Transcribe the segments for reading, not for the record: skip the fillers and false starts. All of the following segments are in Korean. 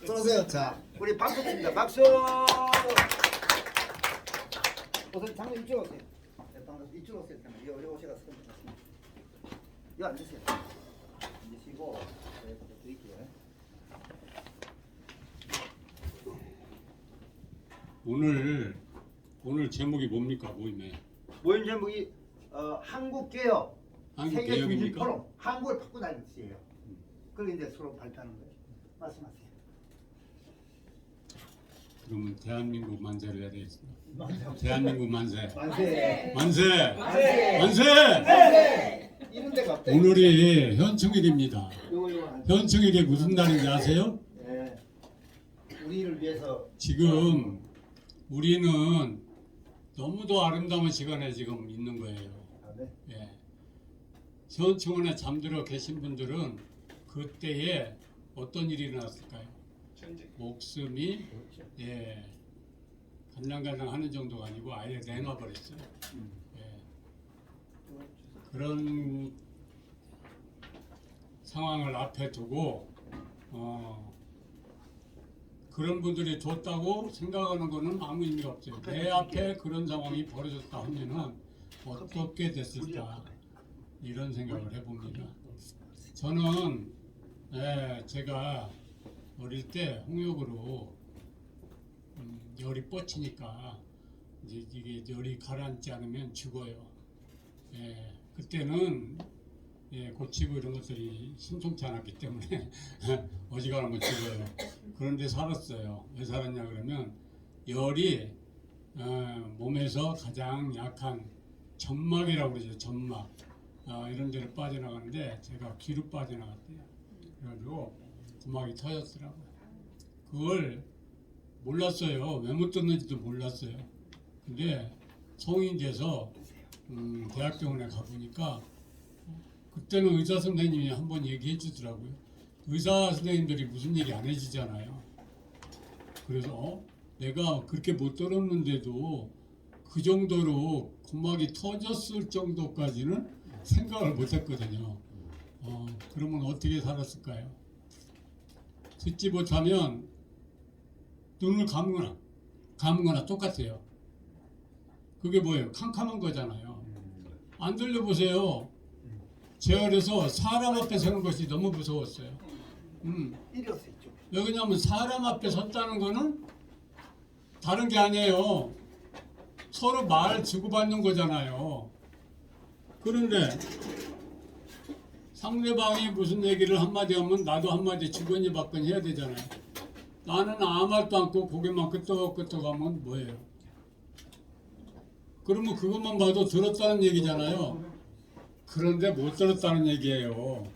쏘세요. 자, 우리 박수 칩니다. 박수. 우선 장님 이쪽으로 오세요. 네, 반갑습니다. 이쪽으로 오세요. 요 오셔가 서면 좋겠습니다. 요 앉으세요. 앉으시고 네, 드릴게요. 오늘 제목이 뭡니까 모임에? 모임 제목이 한국 개혁 한국 세계 개혁입니까? 중심 포럼 한국을 바꾸다는 뜻이에요. 그걸 이제 서로 발표하는 거예요. 말씀하세요. 그러면 대한민국 만세를 해야 되겠습니다. 대한민국 만세. 만세. 만세. 만세. 만세. 이런 데가 없대. 오늘이 현충일입니다. 요거 현충일이 무슨 날인지 아세요? 네. 우리를 위해서 지금 우리는 너무도 아름다운 시간에 지금 있는 거예요. 아, 네. 예. 현충원에 잠들어 계신 분들은 그때에 어떤 일이 일어났을까요? 목숨이 간당간당 하는 정도가 아니고 아예 내놔버렸어요. 예. 그런 상황을 앞에 두고 그런 분들이 줬다고 생각하는 거는 아무 의미가 없어요. 내 앞에 그런 상황이 벌어졌다 하면은 어떻게 됐을까 이런 생각을 해봅니다. 저는 제가 어릴 때 홍역으로 열이 뻗치니까 이제 이게 열이 가라앉지 않으면 죽어요. 그때는 고치고 이런 것들이 신통치 않았기 때문에 어지간하면 죽어요. 그런데 살았어요. 왜 살았냐 그러면 열이 몸에서 가장 약한 점막이라고 그러죠. 점막 이런 데로 빠져나가는데 제가 귀로 빠져나갔대요. 그래가지고 구막이 터졌더라고요. 그걸 몰랐어요. 왜 못 떴는지도 몰랐어요. 근데 성인 돼서 대학병원에 가보니까 그때는 의사 선생님이 한번 얘기해 주더라고요. 의사 선생님들이 무슨 얘기 안 해주잖아요. 그래서 내가 그렇게 못 떨었는데도 그 정도로 구막이 터졌을 정도까지는 생각을 못 했거든요. 그러면 어떻게 살았을까요? 듣지 못하면 눈을 감거나 똑같아요. 그게 뭐예요? 캄캄한 거잖아요. 안 들려보세요. 제가 그래서 사람 앞에 서는 것이 너무 무서웠어요. 이리 오세요. 이쪽. 왜 그러냐면 사람 앞에 섰다는 거는 다른 게 아니에요. 서로 말 주고받는 거잖아요. 그런데 상대방이 무슨 얘기를 한마디 하면 나도 한마디 주거니 받거니 해야 되잖아요. 나는 아무 말도 않고 고개만 끄덕끄덕 하면 뭐예요? 그러면 그것만 봐도 들었다는 얘기잖아요. 그런데 못 들었다는 얘기예요.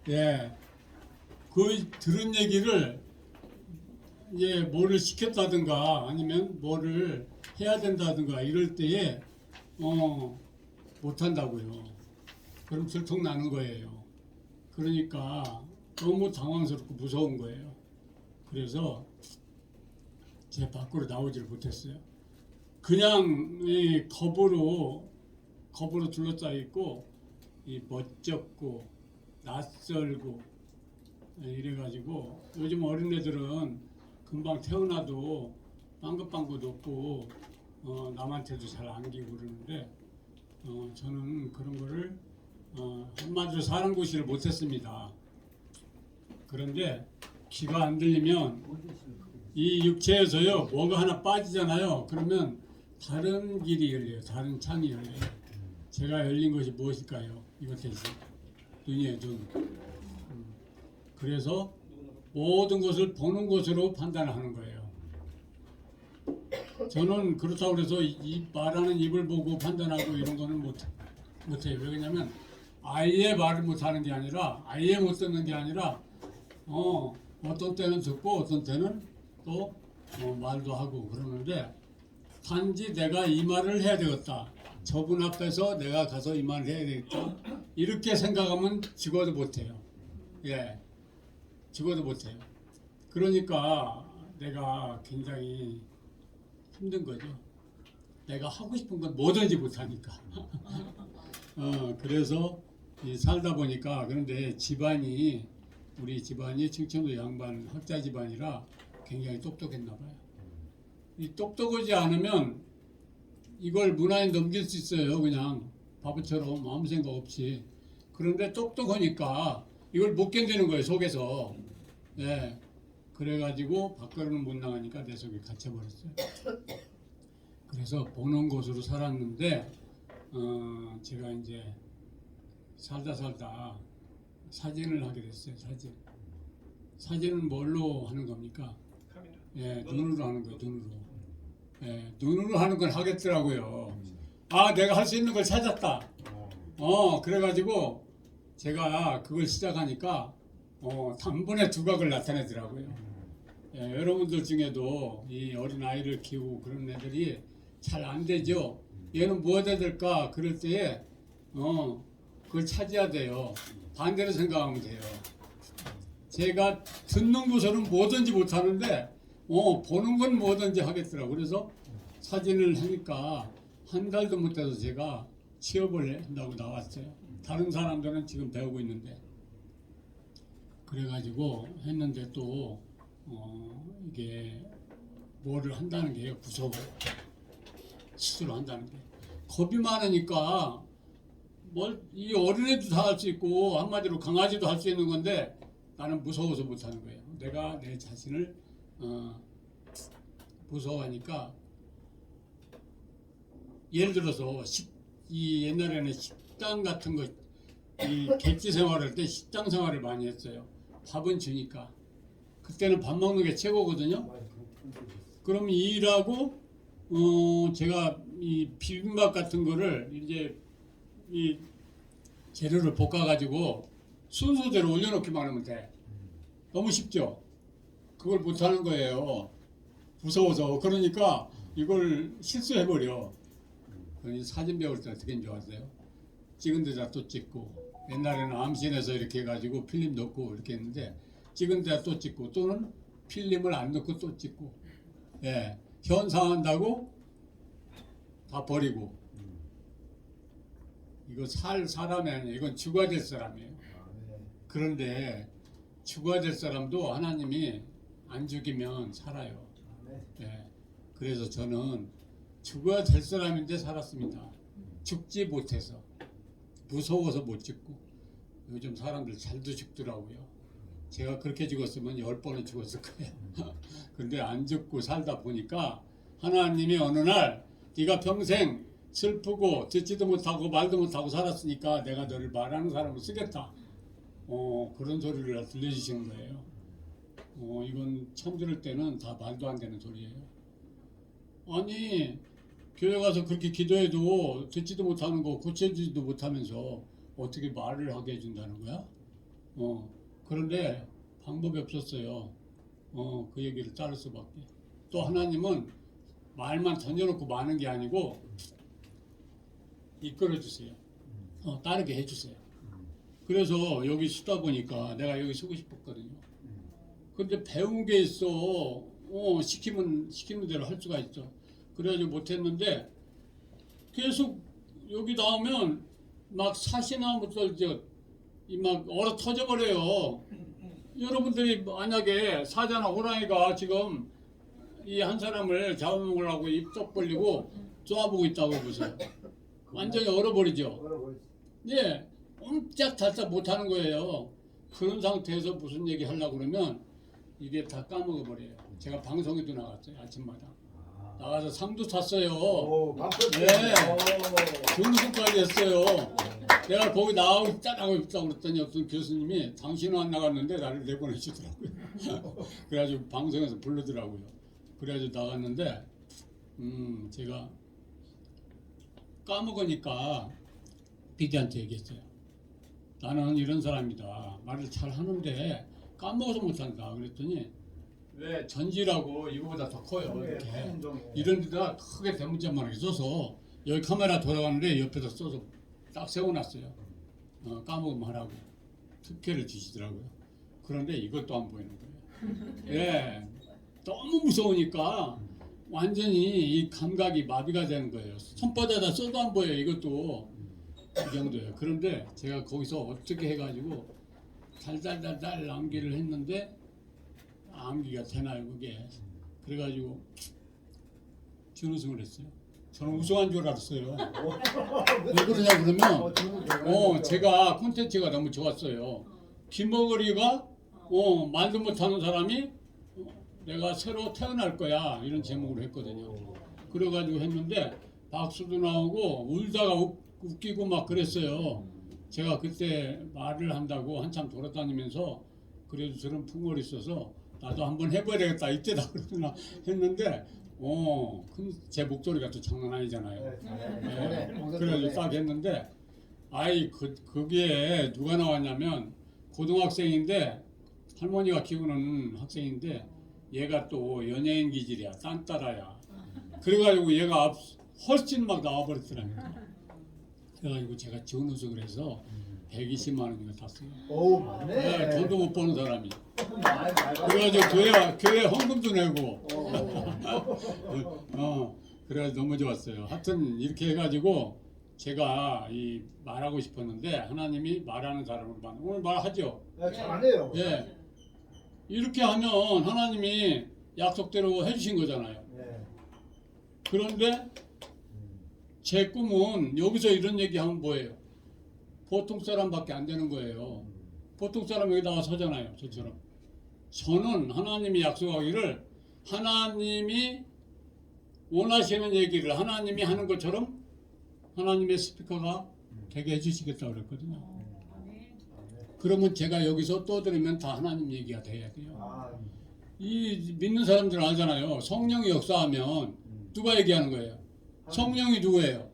그 들은 얘기를 뭐를 시켰다든가 아니면 뭐를 해야 된다든가 이럴 때에 못 한다고요. 그럼 들통나는 거예요. 그러니까 너무 당황스럽고 무서운 거예요. 그래서 제 밖으로 나오지를 못했어요. 그냥 이 겁으로 둘러싸여 있고 이 멋쩍고 낯설고 이래가지고 요즘 어린애들은 금방 태어나도 빵긋빵긋 웃고 남한테도 잘 안기고 그러는데 저는 그런 거를 한마디로 사랑고시를 못했습니다. 그런데 귀가 안 들리면 이 육체에서요 뭐가 하나 빠지잖아요. 그러면 다른 길이 열려요. 다른 창이 열려요. 제가 열린 것이 무엇일까요? 이것이 눈이에요. 눈. 그래서 모든 것을 보는 것으로 판단하는 거예요. 저는 그렇다고 해서 이 말하는 입을 보고 판단하고 이런 거는 못해요. 왜 그러냐면 아예 말을 못하는 게 아니라 아예 못 듣는 게 아니라 어떤 때는 듣고 어떤 때는 또 말도 하고 그러는데 단지 내가 이 말을 해야 되겠다. 저분 앞에서 내가 가서 이 말을 해야 되겠다. 이렇게 생각하면 죽어도 못해요. 죽어도 못해요. 그러니까 내가 굉장히 힘든 거죠. 내가 하고 싶은 건 뭐든지 못하니까. 그래서 살다 보니까 그런데 집안이 우리 집안이 충청도 양반 학자 집안이라 굉장히 똑똑했나 봐요. 이 똑똑하지 않으면 이걸 문화에 넘길 수 있어요. 그냥 바보처럼 아무 생각 없이. 그런데 똑똑하니까 이걸 못 견디는 거예요. 속에서. 네. 그래가지고 밖으로는 못 나가니까 내 속에 갇혀버렸어요. 그래서 보는 곳으로 살았는데 제가 이제 살다 사진을 하게 됐어요. 사진은 뭘로 하는 겁니까? 예, 눈으로 하는 거예요. 눈으로. 예, 눈으로 하는 건 하겠더라고요. 아, 내가 할 수 있는 걸 찾았다. 그래가지고 제가 그걸 시작하니까 단번에 두각을 나타내더라고요. 예, 여러분들 중에도 이 어린 아이를 키우고 그런 애들이 잘 안 되죠. 얘는 무엇 해야 될까? 그럴 때에 그걸 찾아야 돼요. 반대로 생각하면 돼요. 제가 듣는 것은 뭐든지 못하는데 보는 건 뭐든지 하겠더라고요. 그래서 사진을 하니까 한 달도 못 돼서 제가 취업을 한다고 나왔어요. 다른 사람들은 지금 배우고 있는데. 그래가지고 했는데 또 이게 뭐를 한다는 게 무서워. 스스로 한다는 게. 겁이 많으니까 이 어린애도 다 할 수 있고 한마디로 강아지도 할 수 있는 건데 나는 무서워서 못하는 거예요. 내가 내 자신을 무서워하니까 예를 들어서 이 옛날에는 식당 같은 거 이 객지 생활할 때 식당 생활을 많이 했어요. 밥은 주니까 그때는 밥 먹는 게 최고거든요. 그럼 일하고 제가 이 비빔밥 같은 거를 이제 이 재료를 볶아가지고 순서대로 올려놓기만 하면 돼. 너무 쉽죠? 그걸 못하는 거예요. 무서워서. 그러니까 이걸 실수해버려. 사진 배울 때 어떻게 좋았어요? 찍은 데다 또 찍고, 옛날에는 암신해서 이렇게 해가지고 필름 넣고 이렇게 했는데 찍은 데다 또 찍고, 또는 필름을 안 넣고 또 찍고, 예, 현상한다고 다 버리고. 이거 사람이 아니에요. 이건 죽어야 될 사람이에요. 그런데 죽어야 될 사람도 하나님이 안 죽이면 살아요. 예, 그래서 저는 죽어야 될 사람인데 살았습니다. 죽지 못해서. 무서워서 못 죽고. 요즘 사람들 잘도 죽더라고요. 제가 그렇게 죽었으면 10번은 죽었을 거예요. 근데 안 죽고 살다 보니까 하나님이 어느 날 네가 평생 슬프고 듣지도 못하고 말도 못하고 살았으니까 내가 너를 말하는 사람으로 쓰겠다. 그런 소리를 들려주시는 거예요. 이건 처음 들을 때는 다 말도 안 되는 소리예요. 아니, 교회 가서 그렇게 기도해도 듣지도 못하는 거 고쳐주지도 못하면서 어떻게 말을 하게 해준다는 거야? 그런데 방법이 없었어요. 그 얘기를 따를 수밖에. 또 하나님은 말만 던져놓고 마는 게 아니고 이끌어주세요. 따르게 해주세요. 그래서 여기 쓰다 보니까 내가 여기 쓰고 싶었거든요. 근데 배운 게 있어. 시키는 대로 할 수가 있어. 그래가지고 못했는데 계속 여기 나오면 막 사시나무들 막 얼어 터져버려요. 여러분들이 만약에 사자나 호랑이가 지금 이 한 사람을 잡아먹으려고 입 벌리고 쏘아보고 있다고 보세요. 완전히 얼어버리죠. 예, 옴짝달싹 못하는 거예요. 그런 상태에서 무슨 얘기 하려고 그러면 이게 다 까먹어버려요. 제가 방송에도 나갔어요. 아침마다. 나가서 상도 탔어요. 네. 준우승까지 했어요. 내가 거기 나가고 있다고 그랬더니 어떤 교수님이 당신은 안 나갔는데 나를 내보내주더라고요. 그래가지고 방송에서 부르더라고요. 그래가지고 나갔는데 제가 까먹으니까 PD한테 얘기했어요. 나는 이런 사람이다. 말을 잘 하는데 까먹어서 못한다. 그랬더니 왜 전지라고 이거보다 더 커요. 이렇게 이런 데다 크게 대문짝만 이렇게 써서 여기 카메라 돌아가는데 옆에다 써서 딱 세워놨어요. 까먹으면 하라고 특혜를 주시더라고요. 그런데 이것도 안 보이는 거예요. 예, 너무 무서우니까 완전히 이 감각이 마비가 되는 거예요. 손바닥에다 써도 안 보여요. 이것도 이 정도예요. 그런데 제가 거기서 어떻게 해가지고 달달달달 암기를 했는데 암기가 되나요 그게? 그래가지고 준우승을 했어요. 저는 우승한 줄 알았어요. 왜 그러냐 그러면 제가 콘텐츠가 너무 좋았어요. 김버거리가 말도 못하는 사람이 내가 새로 태어날 거야 이런 제목으로 했거든요. 그래가지고 했는데 박수도 나오고 울다가 웃기고 막 그랬어요. 제가 그때 말을 한다고 한참 돌아다니면서 그래도 저런 풍월이 있어서 나도 한번 해봐야 되겠다 이때다 그러나 했는데 제 목소리가 또 장난 아니잖아요. 그래가지고 딱 했는데 그게 누가 나왔냐면 고등학생인데 할머니가 키우는 학생인데 얘가 또 연예인 기질이야 딴따라야. 그래가지고 얘가 훨씬 막 나와버렸더라고요. 그래가지고 제가 준우승을 해서 120만 원이나 탔어요. 오 맞네. 네, 돈도 못 버는 사람이. 그래가지고 교회 헌금도 내고. 그래가지고 너무 좋았어요. 하여튼 이렇게 해가지고 제가 이 말하고 싶었는데 하나님이 말하는 사람을 만 오늘 말하죠. 잘하네요. 예. 이렇게 하면 하나님이 약속대로 해주신 거잖아요. 네. 그런데 제 꿈은 여기서 이런 얘기하면 뭐예요? 보통 사람밖에 안 되는 거예요. 보통 사람 여기 나와 서잖아요. 저처럼. 저는 하나님이 약속하기를 하나님이 원하시는 얘기를 하나님이 하는 것처럼 하나님의 스피커가 되게 해주시겠다고 그랬거든요. 그러면 제가 여기서 떠들으면 다 하나님 얘기가 돼야 돼요. 이 믿는 사람들은 알잖아요. 성령이 역사하면 누가 얘기하는 거예요? 성령이 누구예요?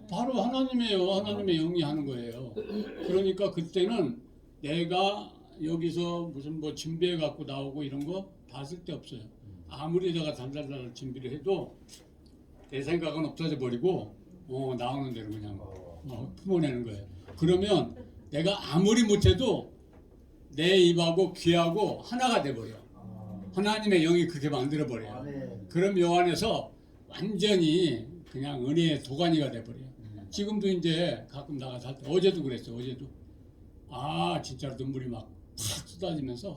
바로 하나님이에요. 하나님의 영이 하는 거예요. 그러니까 그때는 내가 여기서 무슨 뭐 준비해 갖고 나오고 이런 거 다 쓸데없어요. 아무리 내가 달달달 준비를 해도 내 생각은 없어져 버리고 나오는 대로 그냥 품어내는 거예요. 그러면 내가 아무리 못해도 내 입하고 귀하고 하나가 돼버려. 하나님의 영이 그렇게 만들어 버려요. 그럼 요 안에서 완전히 그냥 은혜의 도가니가 돼버려요. 지금도 이제 가끔 나가서 할 때 어제도 그랬어. 어제도 진짜 눈물이 막 팍 쏟아지면서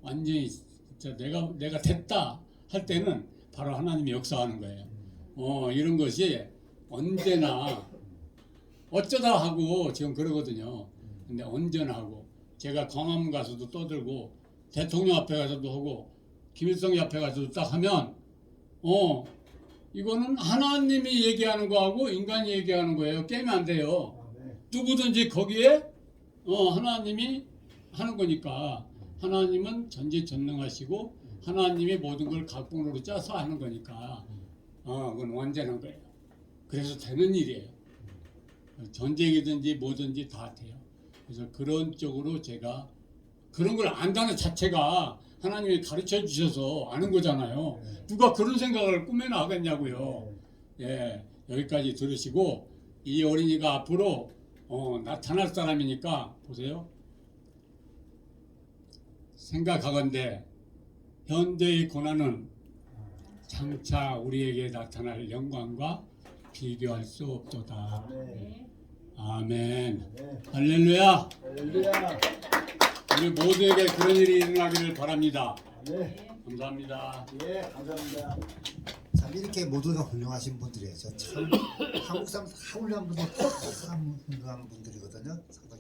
완전히 진짜 내가 됐다 할 때는 바로 하나님이 역사하는 거예요. 이런 것이 언제나 어쩌다 하고 지금 그러거든요. 근데 언제나 하고 제가 광화문 가서도 떠들고 대통령 앞에 가서도 하고 김일성이 앞에 가서도 딱 하면 이거는 하나님이 얘기하는 거하고 인간이 얘기하는 거예요. 깨면 안 돼요. 누구든지 거기에 하나님이 하는 거니까 하나님은 전지전능하시고 하나님이 모든 걸 각본으로 짜서 하는 거니까 그건 완전한 거예요. 그래서 되는 일이에요. 전쟁이든지 뭐든지 다 돼요. 그래서 그런 쪽으로 제가 그런 걸 안다는 자체가 하나님이 가르쳐 주셔서 아는 거잖아요. 누가 그런 생각을 꿈에나 하겠냐고요. 예, 여기까지 들으시고 이 어린이가 앞으로 나타날 사람이니까 보세요. 생각하건대 현대의 고난은 장차 우리에게 나타날 영광과 비교할 수 없도다. 아멘. 할렐루야. 우리 모두에게 그런 일이 일어나기를 바랍니다. 감사합니다. 예, 감사합니다. 참 이렇게 모두가 훌륭하신 분들이에요. 참 한국 사람 다 훌륭한 분들, 참 훌륭한 분들이거든요. 상당히